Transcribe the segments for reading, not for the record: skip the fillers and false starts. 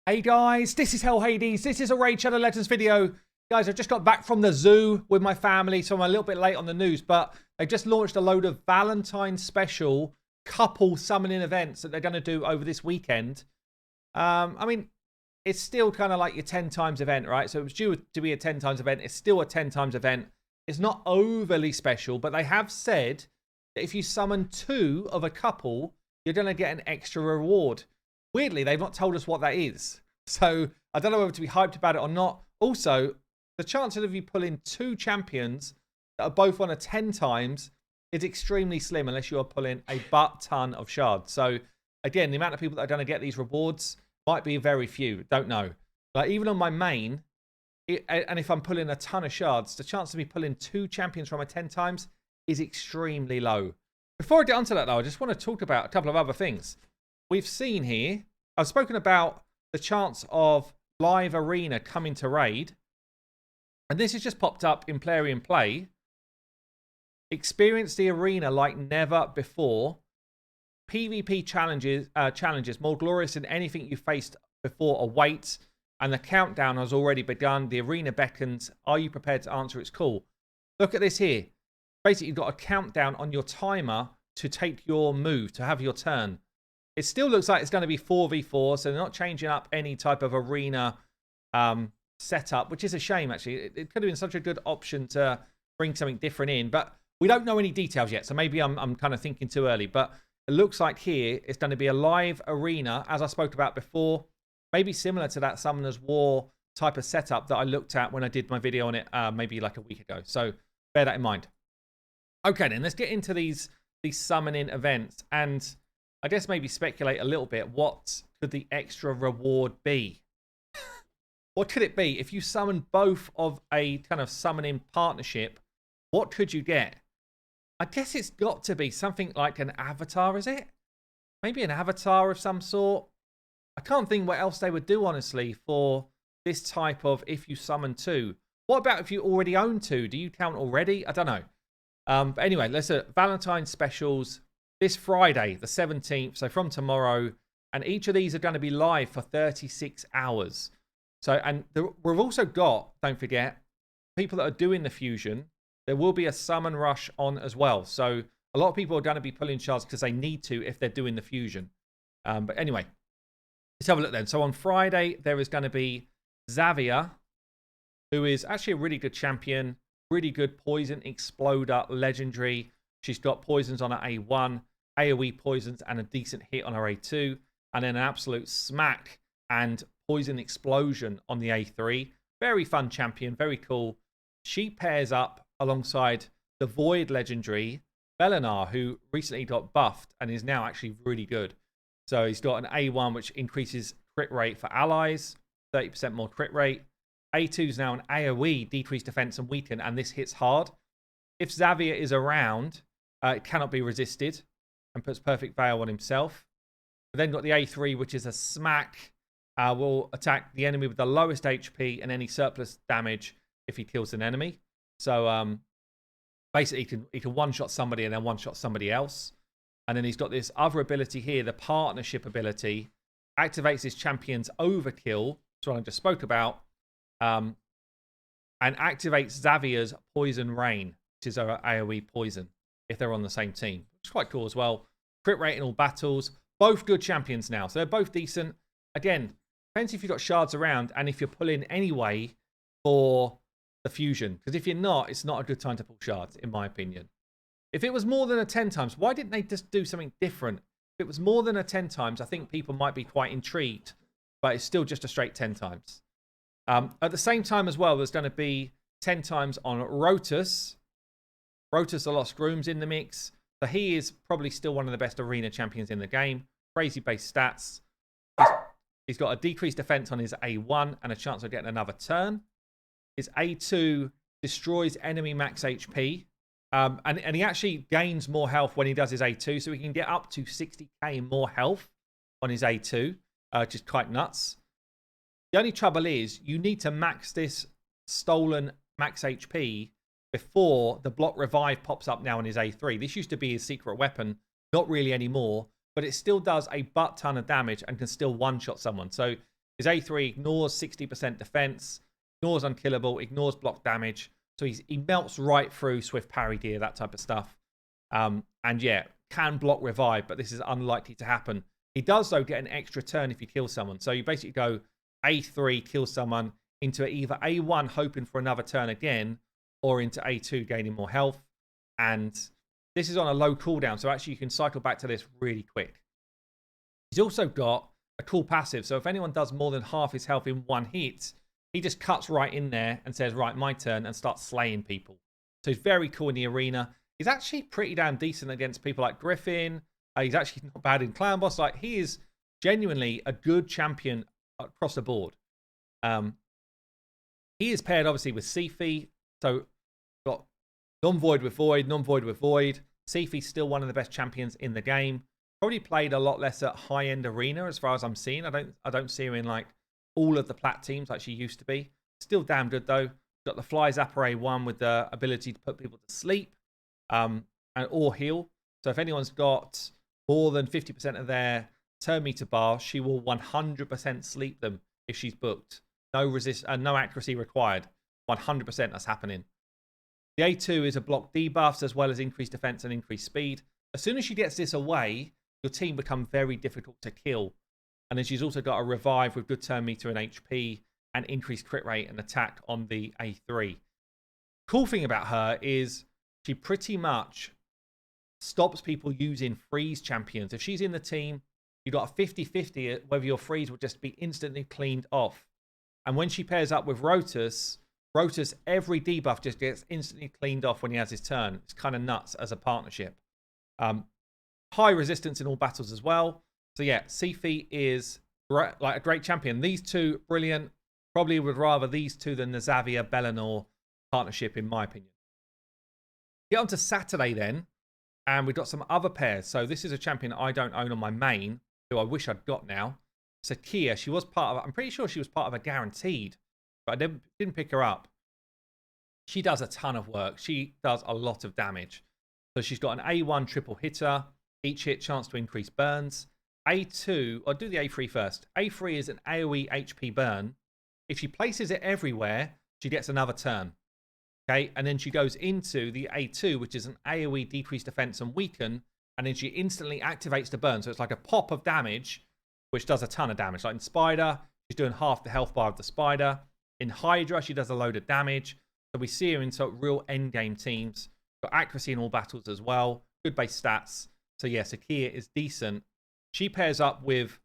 Hey guys, this is Hell Hades. This is a Raid Shadow Legends video. Guys, I've just got back from the zoo with my family, so I'm a little bit late on the news, but they just launched a load of Valentine special couple summoning events that they're going to do over this weekend. I mean, it's still kind of like your 10 times event, right? So it was due to be a 10 times event. It's still a 10 times event. It's not overly special, but they have said that if you summon 2 of a couple, you're going to get an extra reward. Weirdly, they've not told us what that is. So I don't know whether to be hyped about it or not. Also, the chances of you pulling 2 champions that are both on a 10 times is extremely slim unless you are pulling a butt ton of shards. So again, the amount of people that are going to get these rewards might be very few. Don't know. Like even on my main, and if I'm pulling a ton of shards, the chance of me pulling 2 champions from a 10 times is extremely low. Before I get onto that though, I just want to talk about a couple of other things. We've seen here, I've spoken about the chance of live arena coming to raid. And this has just popped up in Player Play. Experience the arena like never before. PvP challenges more glorious than anything you faced before await. And the countdown has already begun. The arena beckons. Are you prepared to answer its call? Look at this here. Basically, you've got a countdown on your timer to take your move, to have your turn. It still looks like it's going to be 4v4, so they're not changing up any type of arena setup, which is a shame, actually. It could have been such a good option to bring something different in, but we don't know any details yet, so maybe I'm kind of thinking too early. But it looks like here it's going to be a live arena, as I spoke about before, maybe similar to that Summoner's War type of setup that I looked at when I did my video on it maybe like a week ago. So bear that in mind. Okay, then let's get into these summoning events and I guess maybe speculate a little bit. What could the extra reward be? What could it be? If you summon both of a kind of summoning partnership, what could you get? I guess it's got to be something like an avatar, is it? Maybe an avatar of some sort. I can't think what else they would do, honestly, for this type of if you summon 2. What about if you already own 2? Do you count already? I don't know. But anyway, let's Valentine specials. This Friday, the 17th, so from tomorrow, and each of these are going to be live for 36 hours. So, and we've also got, don't forget, people that are doing the fusion. There will be a summon rush on as well. So, a lot of people are going to be pulling shards because they need to if they're doing the fusion. But anyway, let's have a look then. So, on Friday, there is going to be Xavier, who is actually a really good champion, really good poison exploder, legendary. She's got poisons on her A1, AoE poisons, and a decent hit on her A2. And then an absolute smack and poison explosion on the A3. Very fun champion, very cool. She pairs up alongside the Void legendary, Belinar, who recently got buffed and is now actually really good. So he's got an A1, which increases crit rate for allies, 30% more crit rate. A2 is now an AoE, decreased defense and weaken, and this hits hard. If Xavier is around, it cannot be resisted and puts perfect veil on himself. We've then got the A3, which is a smack. Will attack the enemy with the lowest HP and any surplus damage if he kills an enemy. So basically, he can one-shot somebody and then one-shot somebody else. And then he's got this other ability here, the partnership ability. Activates his champion's overkill, that's what I just spoke about. And activates Xavier's Poison Rain, which is our AoE poison, if they're on the same team. Which is quite cool as well. Crit rate in all battles. Both good champions now. So they're both decent. Again, depends if you've got shards around and if you're pulling anyway for the fusion. Because if you're not, it's not a good time to pull shards, in my opinion. If it was more than a 10 times, why didn't they just do something different? If it was more than a 10 times, I think people might be quite intrigued. But it's still just a straight 10 times. At the same time as well, there's going to be 10 times on Rotis. Rotis the Lost Grooms in the mix. So he is probably still one of the best arena champions in the game. Crazy base stats. He's got a decreased defense on his A1 and a chance of getting another turn. His A2 destroys enemy max HP. And he actually gains more health when he does his A2. So he can get up to 60k more health on his A2. Which is quite nuts. The only trouble is you need to max this stolen max HP before the block revive pops up now on his A3. This used to be his secret weapon. Not really anymore. But it still does a butt ton of damage and can still one-shot someone. So His A3 ignores 60% defense, ignores unkillable, ignores block damage. So he melts right through swift parry gear, that type of stuff. And yeah, can block revive, but this is unlikely to happen. He does, though, get an extra turn if you kill someone. So you basically go A3, kill someone, into either A1, hoping for another turn again, or into A2, gaining more health. And this is on a low cooldown, so actually you can cycle back to this really quick. He's also got a cool passive, so if anyone does more than half his health in one hit, he just cuts right in there and says, right, my turn, and starts slaying people. So he's very cool in the arena. He's actually pretty damn decent against people like Griffin. He's actually not bad in Clan Boss. Like, he is genuinely a good champion across the board. He is paired, obviously, with Sifi. So, got non-void with void, non-void with void. Sifi's still one of the best champions in the game. Probably played a lot less at high-end arena as far as I'm seeing. I don't see him in, like, all of the plat teams like she used to be. Still damn good, though. Got the Fly Zapper A1 with the ability to put people to sleep or heal. So if anyone's got more than 50% of their turn meter bar, she will 100% sleep them if she's booked. No accuracy required. 100% that's happening. The A2 is a block debuffs as well as increased defense and increased speed. As soon as she gets this away, your team become very difficult to kill. And then she's also got a revive with good turn meter and HP and increased crit rate and attack on the A3. Cool thing about her is she pretty much stops people using freeze champions. If she's in the team, you've got a 50-50 whether your freeze will just be instantly cleaned off. And when she pairs up with Rotis, every debuff just gets instantly cleaned off when he has his turn. It's kind of nuts as a partnership. High resistance in all battles as well. So yeah, Sifi is like a great champion. These two, brilliant. Probably would rather these two than the Xavier Bellinor partnership, in my opinion. Get on to Saturday then, and we've got some other pairs. So this is a champion I don't own on my main, who I wish I'd got now. Sakia, she was part of, I'm pretty sure she was part of a guaranteed, but I didn't pick her up. She does a ton of work. She does a lot of damage. So she's got an A1 triple hitter, each hit chance to increase burns. A2, I'll do the A3 first. A3 is an AoE HP burn. If she places it everywhere, she gets another turn. Okay, and then she goes into the A2, which is an AoE decreased defense and weaken, and then she instantly activates the burn. So it's like a pop of damage, which does a ton of damage. Like in Spider, she's doing half the health bar of the Spider. In Hydra, she does a load of damage. So we see her in sort of real endgame teams. Got accuracy in all battles as well. Good base stats. So yeah, Sakia is decent. She pairs up with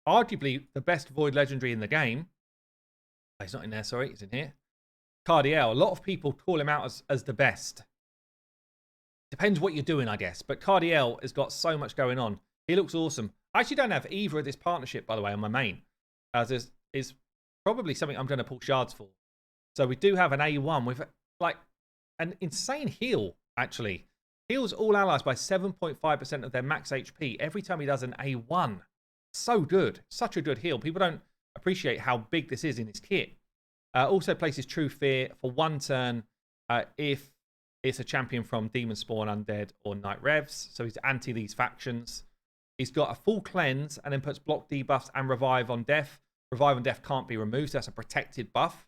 arguably the best Void Legendary in the game. Oh, he's not in there, sorry. He's in here. Cardiel. A lot of people call him out as the best. Depends what you're doing, I guess. But Cardiel has got so much going on. He looks awesome. I actually don't have either of this partnership, by the way, on my main. This is probably something I'm going to pull shards for. So we do have an A1 with like an insane heal, actually. Heals all allies by 7.5% of their max HP every time he does an A1. So good. Such a good heal. People don't appreciate how big this is in his kit. Also places True Fear for one turn if it's a champion from Demon Spawn, Undead, or Night Revs. So he's anti these factions. He's got a full cleanse and then puts block debuffs and revive on death. Revive on death can't be removed. So that's a protected buff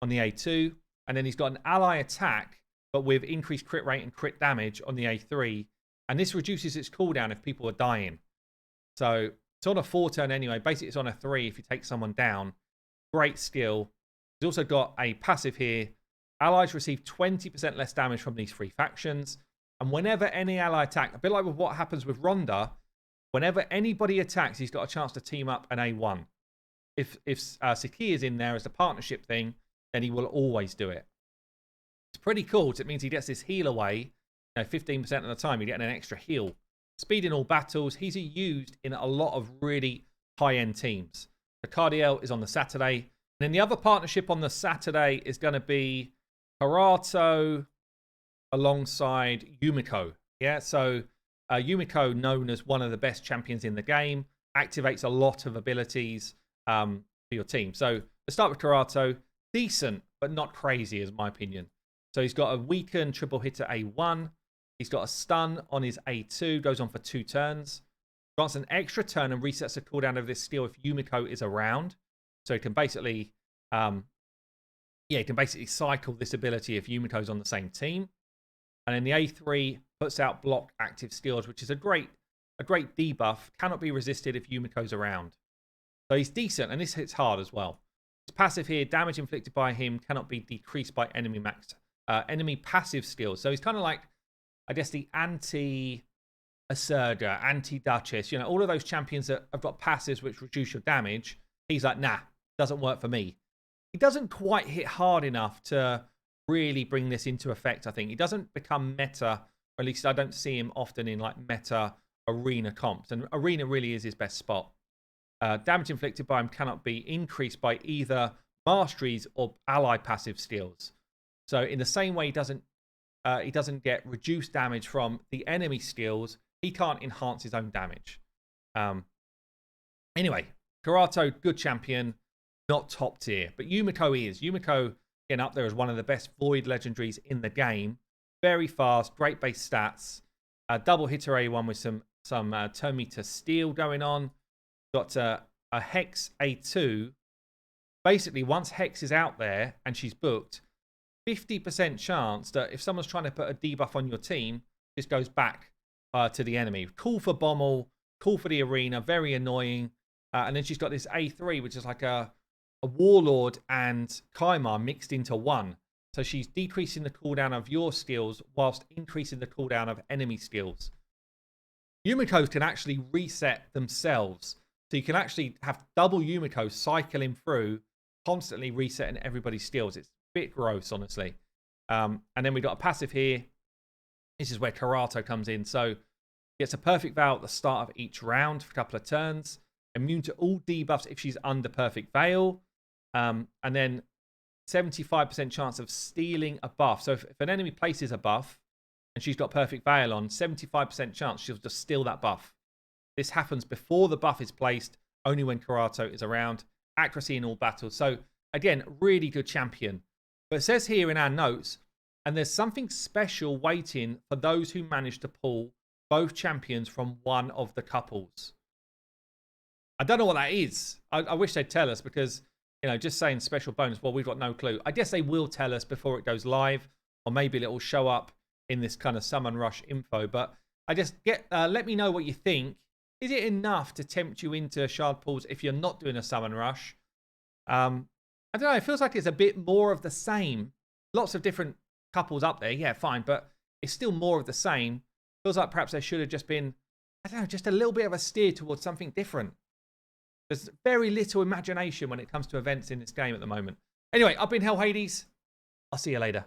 on the A2. And then he's got an ally attack, but with increased crit rate and crit damage on the A3. And this reduces its cooldown if people are dying. So it's on a 4 turn anyway. Basically, it's on a 3 if you take someone down. Great skill. He's also got a passive here. Allies receive 20% less damage from these 3 factions. And whenever any ally attack, a bit like with what happens with Ronda, whenever anybody attacks, he's got a chance to team up an A1. If Saki is in there as the partnership thing, then he will always do it. It's pretty cool. It means he gets this heal away. 15% of the time, you're getting an extra heal. Speed in all battles. He's used in a lot of really high-end teams. The Cardiel is on the Saturday. And then the other partnership on the Saturday is going to be Garato alongside Yumiko. Yeah, so Yumiko, known as one of the best champions in the game, activates a lot of abilities for your team. So let's start with Garato. Decent, but not crazy, is my opinion. So he's got a weaken triple hitter A1. He's got a stun on his A2. Goes on for 2 turns. Grants an extra turn and resets the cooldown of this skill if Yumiko is around. So he can basically, he can basically cycle this ability if Yumiko's on the same team. And then the A3 puts out block active skills, which is a great debuff. Cannot be resisted if Yumiko's around. So he's decent, and this hits hard as well. His passive here, damage inflicted by him cannot be decreased by enemy enemy passive skills. So he's kind of like, I guess, the anti-Asurga, anti-Duchess. You know, all of those champions that have got passives which reduce your damage. He's like, nah, doesn't work for me. He doesn't quite hit hard enough to really bring this into effect, I think. He doesn't become meta, or at least I don't see him often in like meta arena comps. And arena really is his best spot. Damage inflicted by him cannot be increased by either masteries or ally passive skills. So in the same way he doesn't get reduced damage from the enemy skills, he can't enhance his own damage. Anyway, Garato, good champion, not top tier. But Yumiko is. Yumiko getting up there as one of the best Void legendaries in the game. Very fast, great base stats. Double hitter A1 with some turn meter steal going on. Got a Hex A2. Basically, once Hex is out there and she's booked, 50% chance that if someone's trying to put a debuff on your team, this goes back to the enemy. Cool for Bommel, cool for the arena, very annoying. And then she's got this A3, which is like a Warlord and Kaimar mixed into one. So she's decreasing the cooldown of your skills whilst increasing the cooldown of enemy skills. Yumikos can actually reset themselves. So you can actually have double Yumiko cycling through, constantly resetting everybody's skills. It's a bit gross, honestly. And then we got a passive here. This is where Garato comes in. So gets a perfect veil at the start of each round for a couple of turns. Immune to all debuffs if she's under perfect veil. And then 75% chance of stealing a buff. So if an enemy places a buff and she's got perfect veil on, 75% chance she'll just steal that buff. This happens before the buff is placed, only when Garato is around. Accuracy in all battles. So, again, really good champion. But it says here in our notes, and there's something special waiting for those who manage to pull both champions from one of the couples. I don't know what that is. I wish they'd tell us because, you know, just saying special bonus, well, we've got no clue. I guess they will tell us before it goes live, or maybe it will show up in this kind of Summon Rush info. But I just let me know what you think. Is it enough to tempt you into shard pulls if you're not doing a Summon Rush? I don't know. It feels like it's a bit more of the same. Lots of different couples up there. Yeah, fine. But it's still more of the same. Feels like perhaps there should have just been, I don't know, just a little bit of a steer towards something different. There's very little imagination when it comes to events in this game at the moment. Anyway, I've been Hell Hades. I'll see you later.